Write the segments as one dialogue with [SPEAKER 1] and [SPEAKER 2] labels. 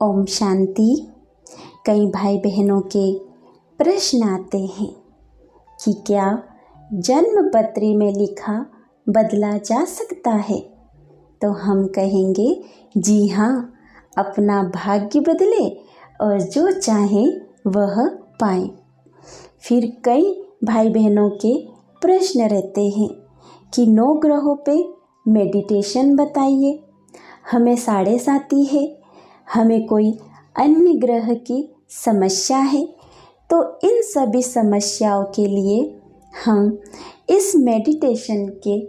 [SPEAKER 1] ओम शांति। कई भाई बहनों के प्रश्न आते हैं कि क्या जन्म पत्री में लिखा बदला जा सकता है? तो हम कहेंगे जी हाँ, अपना भाग्य बदले और जो चाहे वह पाए। फिर कई भाई बहनों के प्रश्न रहते हैं कि 9 ग्रहों पे मेडिटेशन बताइए, हमें 7.5 है, हमें कोई अन्य ग्रह की समस्या है। तो इन सभी समस्याओं के लिए हम इस मेडिटेशन के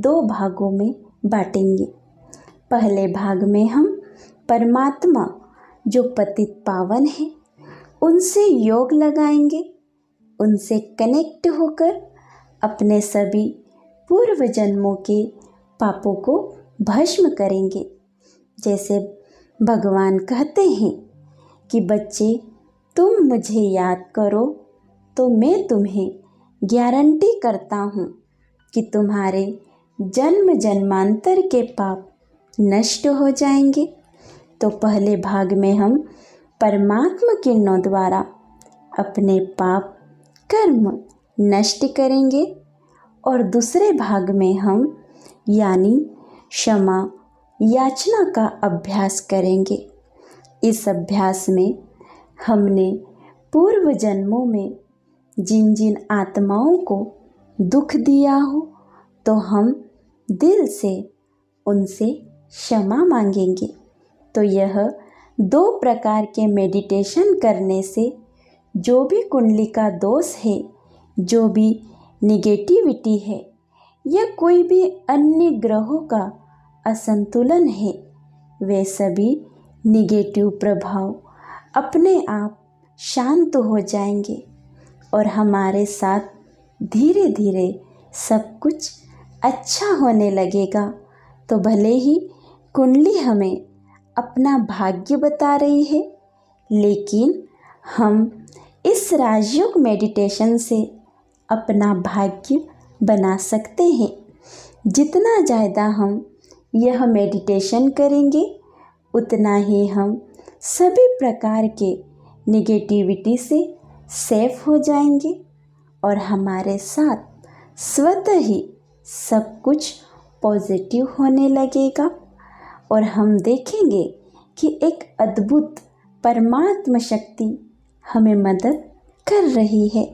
[SPEAKER 1] 2 भागों में बांटेंगे। पहले भाग में हम परमात्मा जो पतित पावन है उनसे योग लगाएंगे, उनसे कनेक्ट होकर अपने सभी पूर्व जन्मों के पापों को भस्म करेंगे। जैसे भगवान कहते हैं कि बच्चे, तुम मुझे याद करो तो मैं तुम्हें गारंटी करता हूँ कि तुम्हारे जन्म जन्मांतर के पाप नष्ट हो जाएंगे। तो पहले भाग में हम परमात्मा किरणों द्वारा अपने पाप कर्म नष्ट करेंगे और दूसरे भाग में हम यानी क्षमा याचना का अभ्यास करेंगे। इस अभ्यास में हमने पूर्व जन्मों में जिन जिन आत्माओं को दुख दिया हो तो हम दिल से उनसे क्षमा मांगेंगे। तो यह 2 प्रकार के मेडिटेशन करने से जो भी कुंडली का दोष है, जो भी निगेटिविटी है या कोई भी अन्य ग्रहों का असंतुलन है, वे सभी निगेटिव प्रभाव अपने आप शांत हो जाएंगे और हमारे साथ धीरे धीरे सब कुछ अच्छा होने लगेगा। तो भले ही कुंडली हमें अपना भाग्य बता रही है, लेकिन हम इस राजयोग मेडिटेशन से अपना भाग्य बना सकते हैं। जितना ज़्यादा हम यह मेडिटेशन करेंगे उतना ही हम सभी प्रकार के निगेटिविटी से सेफ हो जाएंगे और हमारे साथ स्वतः ही सब कुछ पॉजिटिव होने लगेगा और हम देखेंगे कि एक अद्भुत परमात्मा शक्ति हमें मदद कर रही है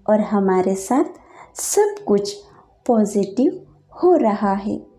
[SPEAKER 1] और हमारे साथ सब कुछ पॉजिटिव हो रहा है।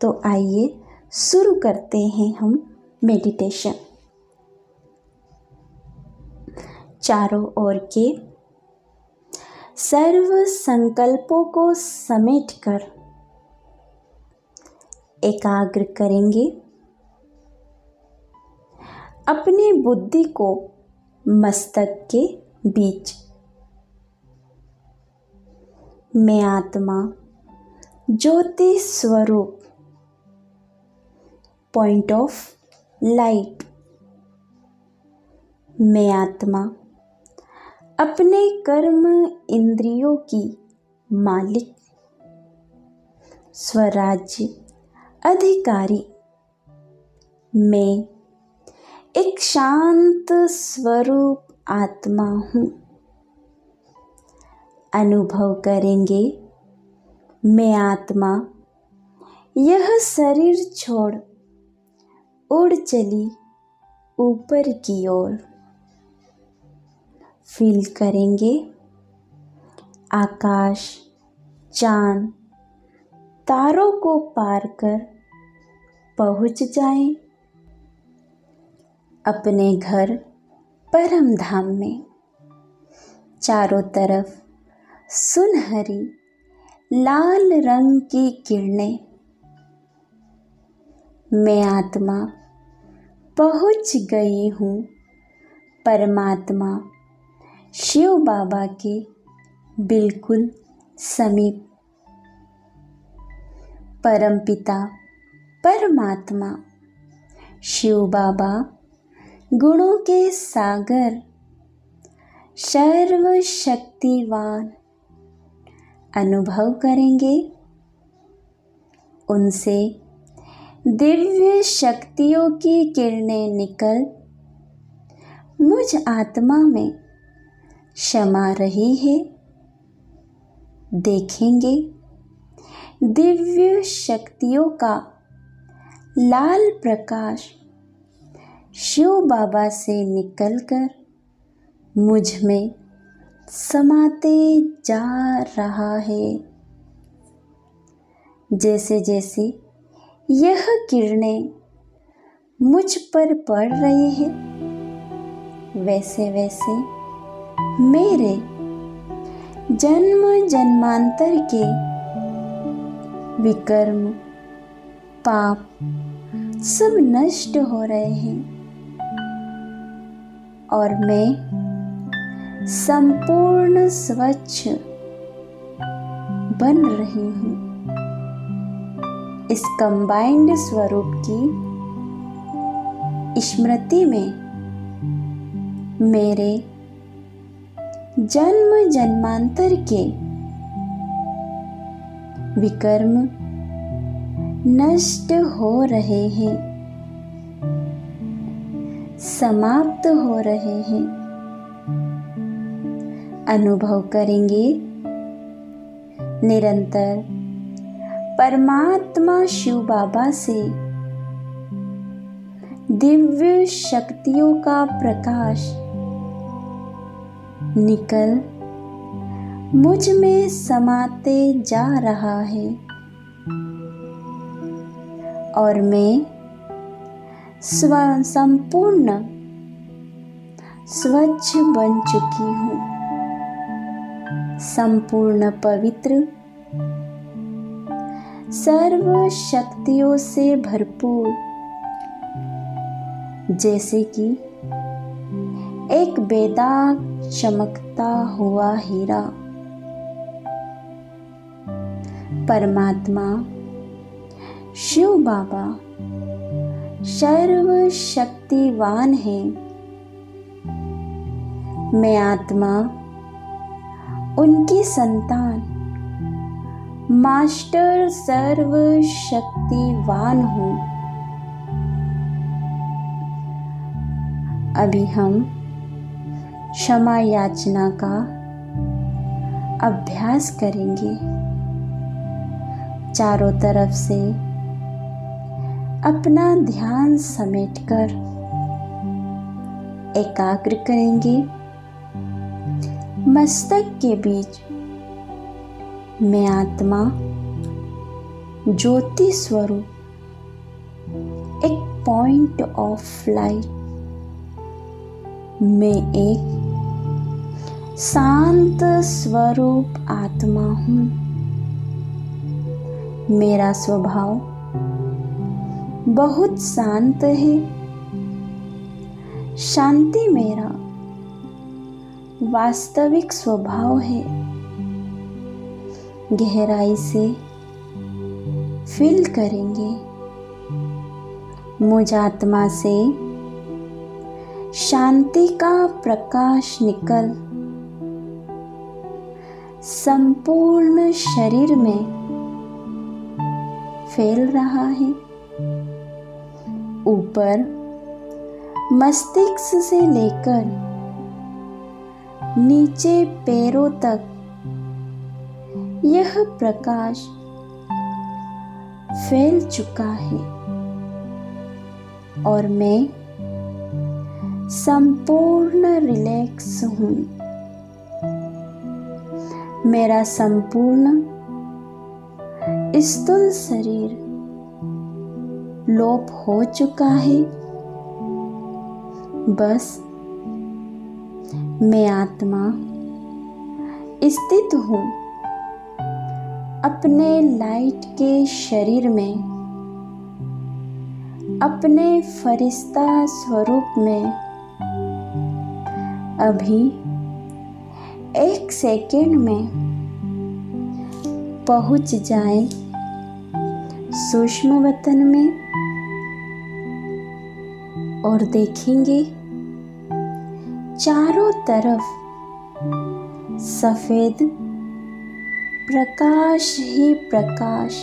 [SPEAKER 1] तो आइए शुरू करते हैं हम मेडिटेशन। चारों ओर के सर्व संकल्पों को समेटकर एकाग्र करेंगे। अपनी बुद्धि को मस्तक के बीच, मैं आत्मा ज्योति स्वरूप पॉइंट ऑफ लाइट, मैं आत्मा अपने कर्म इंद्रियों की मालिक, स्वराज्य अधिकारी, मैं एक शांत स्वरूप आत्मा हूँ। अनुभव करेंगे मैं आत्मा यह शरीर छोड़ उड़ चली ऊपर की ओर। फील करेंगे आकाश, चांद, तारों को पार कर पहुँच जाएं अपने घर परम धाम में। चारों तरफ सुनहरी लाल रंग की किरणें, मैं आत्मा पहुँच गई हूँ परमात्मा शिव बाबा के बिल्कुल समीप। परमपिता परमात्मा शिव बाबा गुणों के सागर, सर्वशक्तिवान अनुभव करेंगे। उनसे दिव्य शक्तियों की किरणें निकल मुझ आत्मा में क्षमा रही है। देखेंगे दिव्य शक्तियों का लाल प्रकाश शिव बाबा से निकलकर मुझ में समाते जा रहा है। जैसे जैसे यह किरणें मुझ पर पड़ रही है, वैसे वैसे मेरे जन्म जन्मांतर के विकर्म पाप सब नष्ट हो रहे हैं और मैं संपूर्ण स्वच्छ बन रही हूँ। इस कंबाइंड स्वरूप की स्मृति में मेरे जन्म जन्मांतर के विकर्म नष्ट हो रहे हैं, समाप्त हो रहे हैं। अनुभव करेंगे निरंतर परमात्मा शिव बाबा से दिव्य शक्तियों का प्रकाश निकल मुझ में समाते जा रहा है और मैं संपूर्ण स्वच्छ बन चुकी हूँ, संपूर्ण पवित्र, सर्व शक्तियों से भरपूर, जैसे कि एक बेदाग चमकता हुआ हीरा। परमात्मा शिव बाबा सर्व शक्तिवान है। मैं आत्मा उनकी संतान मास्टर सर्व शक्तिवान हूँ। अभी हम क्षमा याचना का अभ्यास करेंगे। चारों तरफ से अपना ध्यान समेटकर एकाग्र करेंगे। मस्तक के बीच मैं आत्मा ज्योति स्वरूप एक पॉइंट ऑफ लाइट में एक शांत स्वरूप आत्मा हूँ। मेरा स्वभाव बहुत शांत है। शांति मेरा वास्तविक स्वभाव है। गहराई से फील करेंगे। मुझ आत्मा से शांति का प्रकाश निकल संपूर्ण शरीर में फैल रहा है। ऊपर मस्तिष्क से लेकर नीचे पैरों तक यह प्रकाश फैल चुका है और मैं संपूर्ण रिलैक्स हूँ। मेरा संपूर्ण स्थूल शरीर लोप हो चुका है। बस मैं आत्मा स्थित हूँ अपने लाइट के शरीर में, अपने फरिश्ता स्वरूप में। अभी एक सेकेंड में पहुंच जाए सूक्ष्म वतन में और देखेंगे चारों तरफ सफेद प्रकाश ही प्रकाश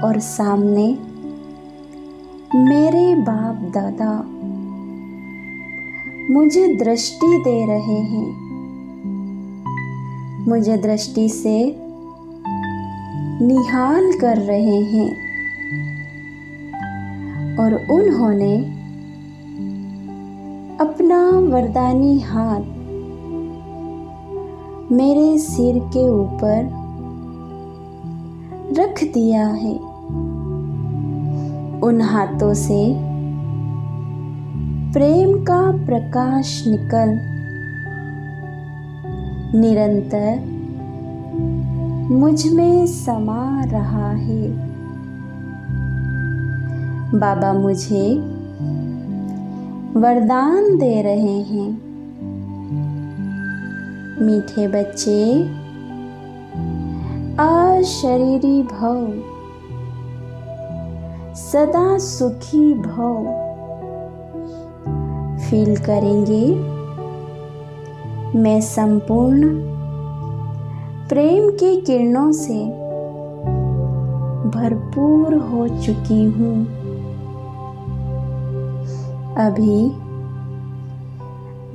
[SPEAKER 1] और सामने मेरे बाप दादा मुझे दृष्टि दे रहे हैं, मुझे दृष्टि से निहाल कर रहे हैं और उन्होंने अपना वरदानी हाथ मेरे सिर के ऊपर रख दिया है। उन हाथों से प्रेम का प्रकाश निकल निरंतर मुझ में समा रहा है। बाबा मुझे वरदान दे रहे हैं, मीठे बच्चे अशरीरी भव, सदा सुखी भव। फील करेंगे मैं संपूर्ण प्रेम की किरणों से भरपूर हो चुकी हूँ। अभी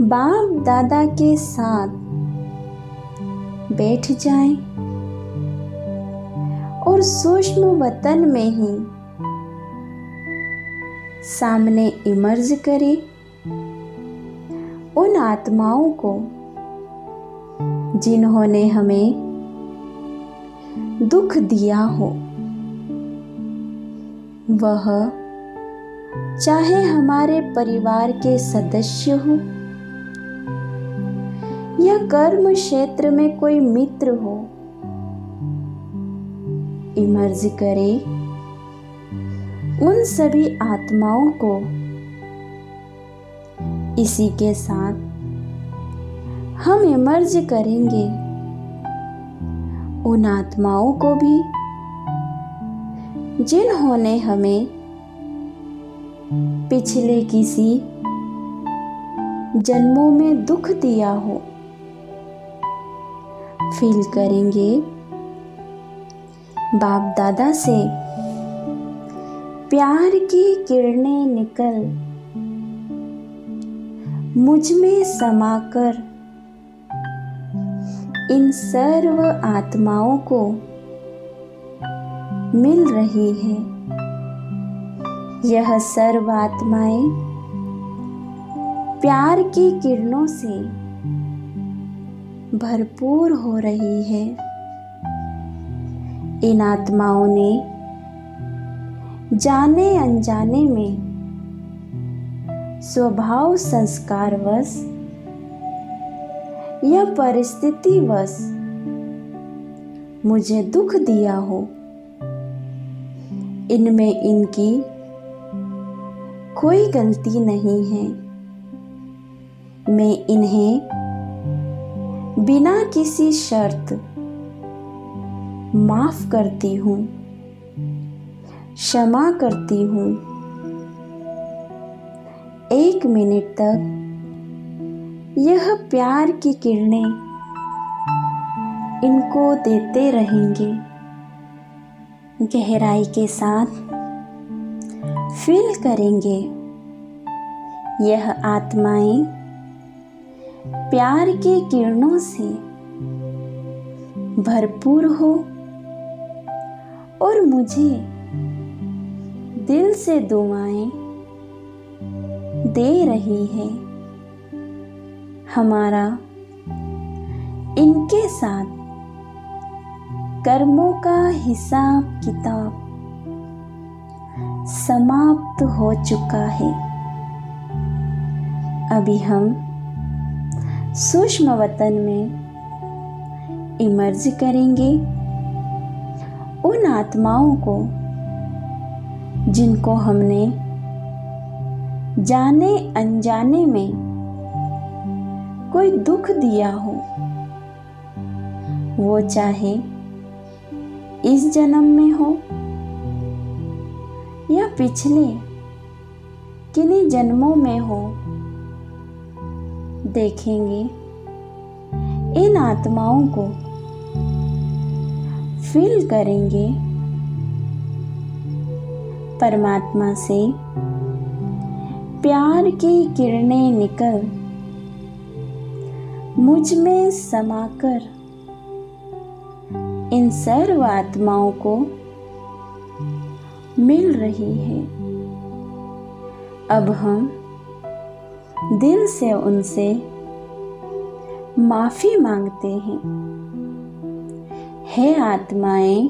[SPEAKER 1] बाप दादा के साथ बैठ जाएं और सूक्ष्म वतन में ही सामने इमर्ज करें उन आत्माओं को जिन्होंने हमें दुख दिया हो। वह चाहे हमारे परिवार के सदस्य हो या कर्म क्षेत्र में कोई मित्र हो, इमर्ज करे उन सभी आत्माओं को। इसी के साथ हम इमर्ज करेंगे उन आत्माओं को भी जिन्होंने हमें पिछले किसी जन्मों में दुख दिया हो। फील करेंगे बाप दादा से प्यार की किरणें निकल मुझ में समाकर इन सर्व आत्माओं को मिल रही है। यह सर्व आत्माएं प्यार की किरणों से भरपूर हो रही है। इन आत्माओं ने जाने अनजाने में स्वभाव संस्कारवश या परिस्थितिवश मुझे दुख दिया हो। इनमें इनकी कोई गलती नहीं है। मैं इन्हें बिना किसी शर्त माफ करती हूँ, क्षमा करती हूँ। 1 मिनट तक यह प्यार की किरणें इनको देते रहेंगे। गहराई के साथ फील करेंगे यह आत्माएं प्यार की किरणों से भरपूर हो और मुझे दिल से दुआएं दे रही है। हमारा इनके साथ कर्मों का हिसाब किताब समाप्त हो चुका है। अभी हम सूक्ष्म वतन में इमर्ज करेंगे उन आत्माओं को जिनको हमने जाने अनजाने में कोई दुख दिया हो। वो चाहे इस जन्म में हो या पिछले किन्हीं जन्मों में हो। देखेंगे इन आत्माओं को, फील करेंगे परमात्मा से प्यार की किरणें निकल मुझ में समाकर इन सर्व आत्माओं को मिल रही है। अब हम दिल से उनसे माफी मांगते हैं। हे आत्माएं,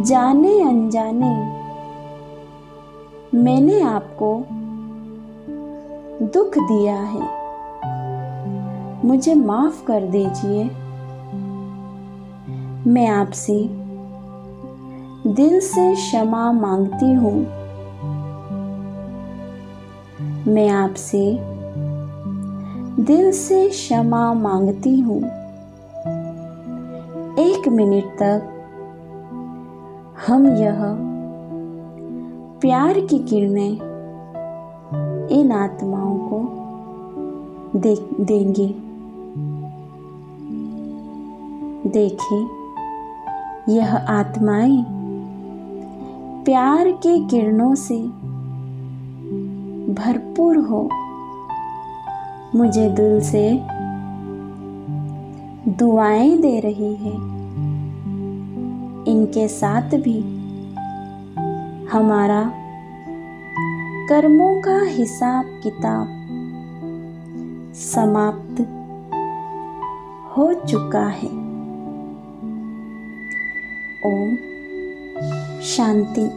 [SPEAKER 1] जाने अनजाने मैंने आपको दुख दिया है, मुझे माफ कर दीजिए। मैं आपसे दिल से क्षमा मांगती हूँ। मैं आपसे दिल से क्षमा मांगती हूँ। 1 मिनट तक हम यह प्यार की किरणें इन आत्माओं को देंगे। देखें, यह आत्माएं प्यार के किरणों से भरपूर हो मुझे दिल से दुआएं दे रही है। इनके साथ भी हमारा कर्मों का हिसाब किताब समाप्त हो चुका है। ओम शांति।